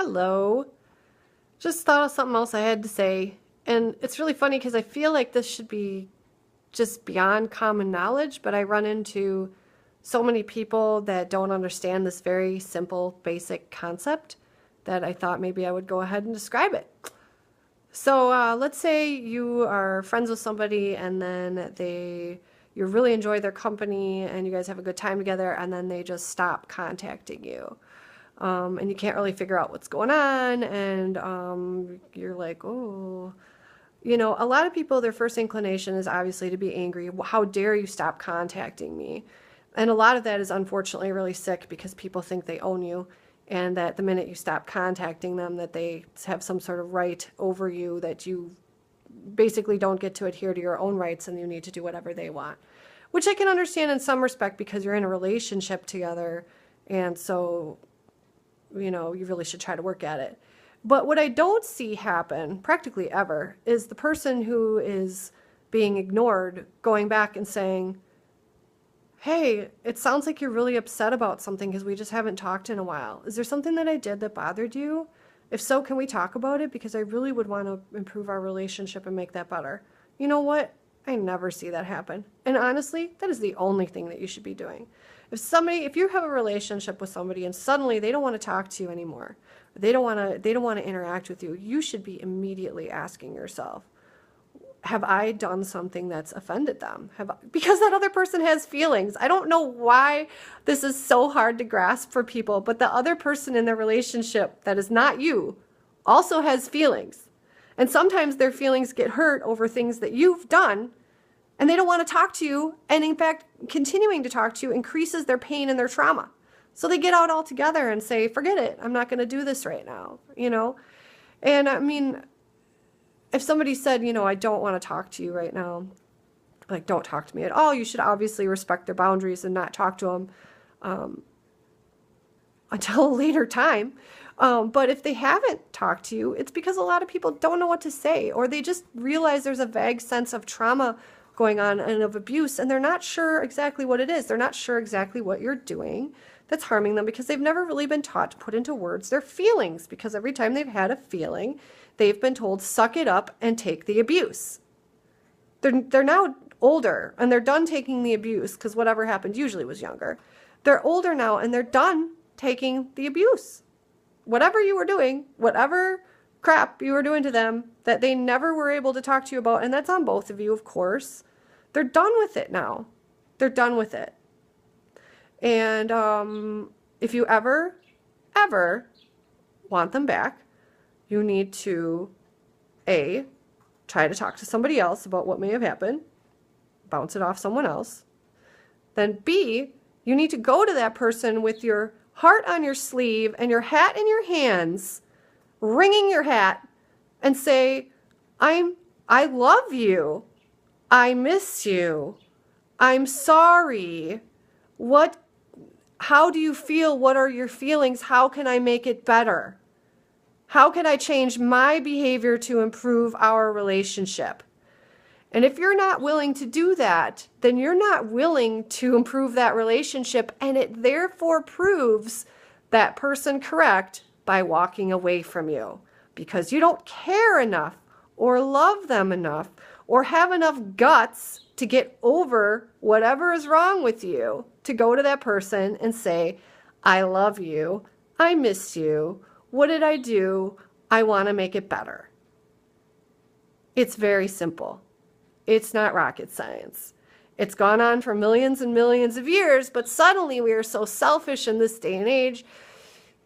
Hello. Just thought of something else I had to say. And it's really funny because I feel like this should be just beyond common knowledge, but I run into so many people that don't understand this very simple, basic concept that I thought maybe I would go ahead and describe it. So let's say you are friends with somebody and then you really enjoy their company and you guys have a good time together, and then they just stop contacting you. And you can't really figure out what's going on, and you're like, oh, a lot of people, their first inclination is obviously to be angry. How dare you stop contacting me? And a lot of that is unfortunately really sick because people think they own you, and that the minute you stop contacting them, that they have some sort of right over you, that you basically don't get to adhere to your own rights and you need to do whatever they want. Which I can understand in some respect because you're in a relationship together, and so you really should try to work at it. But what I don't see happen practically ever is the person who is being ignored going back and saying, hey, it sounds like you're really upset about something because we just haven't talked in a while. Is there something that I did that bothered you? If so, can we talk about it? Because I really would want to improve our relationship and make that better. You know what? I never see that happen. And honestly, that is the only thing that you should be doing. If you have a relationship with somebody and suddenly they don't want to talk to you anymore, they don't want to interact with you, you should be immediately asking yourself, have I done something that's offended them? Because that other person has feelings. I don't know why this is so hard to grasp for people, but the other person in the relationship that is not you also has feelings. And sometimes their feelings get hurt over things that you've done, and they don't want to talk to you. And in fact, continuing to talk to you increases their pain and their trauma. So they get out altogether and say, forget it. I'm not going to do this right now, And I mean, if somebody said, I don't want to talk to you right now, like, don't talk to me at all, you should obviously respect their boundaries and not talk to them until a later time. But if they haven't talked to you, it's because a lot of people don't know what to say, or they just realize there's a vague sense of trauma going on and of abuse, and they're not sure exactly what it is. They're not sure exactly what you're doing that's harming them because they've never really been taught to put into words their feelings, because every time they've had a feeling, they've been told, suck it up and take the abuse. They're now older, and they're done taking the abuse, because whatever happened usually was younger. They're older now, and they're done taking the abuse. Whatever you were doing, whatever crap you were doing to them that they never were able to talk to you about, and that's on both of you, of course, they're done with it now. They're done with it. And if you ever want them back, you need to, A, try to talk to somebody else about what may have happened, bounce it off someone else. Then B, you need to go to that person with your heart on your sleeve and your hat in your hands, wringing your hat, and say, I love you. I miss you. I'm sorry. How do you feel? What are your feelings? How can I make it better? How can I change my behavior to improve our relationship? And if you're not willing to do that, then you're not willing to improve that relationship, and it therefore proves that person correct by walking away from you because you don't care enough or love them enough or have enough guts to get over whatever is wrong with you to go to that person and say, I love you, I miss you, what did I do? I want to make it better. It's very simple. It's not rocket science. It's gone on for millions and millions of years, but suddenly we are so selfish in this day and age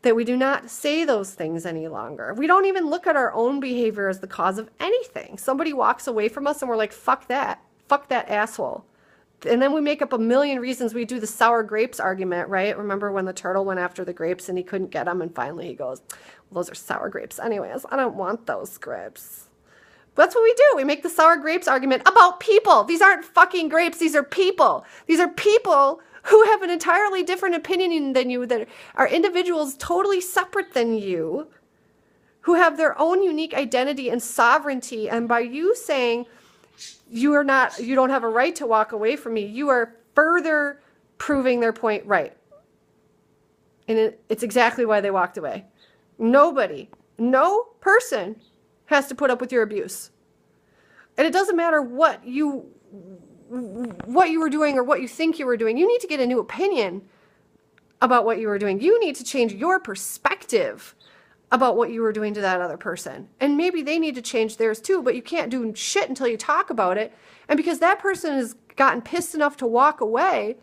that we do not say those things any longer. We don't even look at our own behavior as the cause of anything. Somebody walks away from us and we're like, fuck that asshole. And then we make up a million reasons. We do the sour grapes argument, right? Remember when the turtle went after the grapes and he couldn't get them, and finally he goes, well, those are sour grapes anyways. I don't want those grapes. But that's what we do. We make the sour grapes argument about people. These aren't fucking grapes. These are people. These are people who have an entirely different opinion than you, that are individuals totally separate than you, who have their own unique identity and sovereignty. And by you saying you don't have a right to walk away from me, you are further proving their point right. And it's exactly why they walked away. Nobody, no person has to put up with your abuse. And it doesn't matter what you were doing or what you think you were doing. You need to get a new opinion about what you were doing. You need to change your perspective about what you were doing to that other person. And maybe they need to change theirs too, but you can't do shit until you talk about it. And because that person has gotten pissed enough to walk away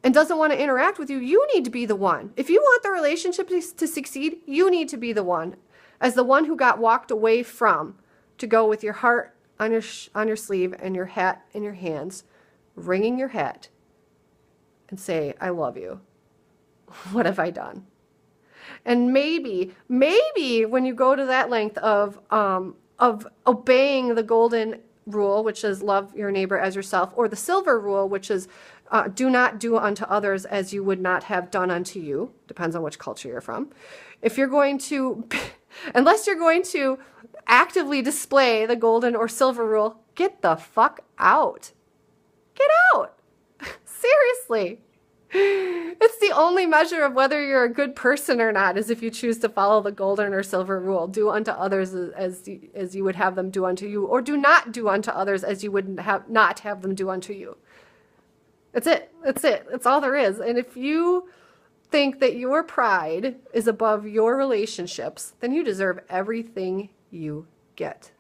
and doesn't want to interact with you, you need to be the one. If you want the relationship to succeed, you need to be the one, as the one who got walked away from, to go with your heart on your sleeve and your hat in your hands, wringing your hat, and say, I love you. What have I done? And maybe when you go to that length of obeying the golden rule, which is love your neighbor as yourself, or the silver rule, which is do not do unto others as you would not have done unto you, depends on which culture you're from. If you're going to, unless you're going to actively display the golden or silver rule, get the fuck out. Get out. Seriously. It's the only measure of whether you're a good person or not, is if you choose to follow the golden or silver rule. Do unto others as you would have them do unto you, or do not do unto others as you would not have them do unto you. That's it. That's it. That's all there is. And if you think that your pride is above your relationships, then you deserve everything you get.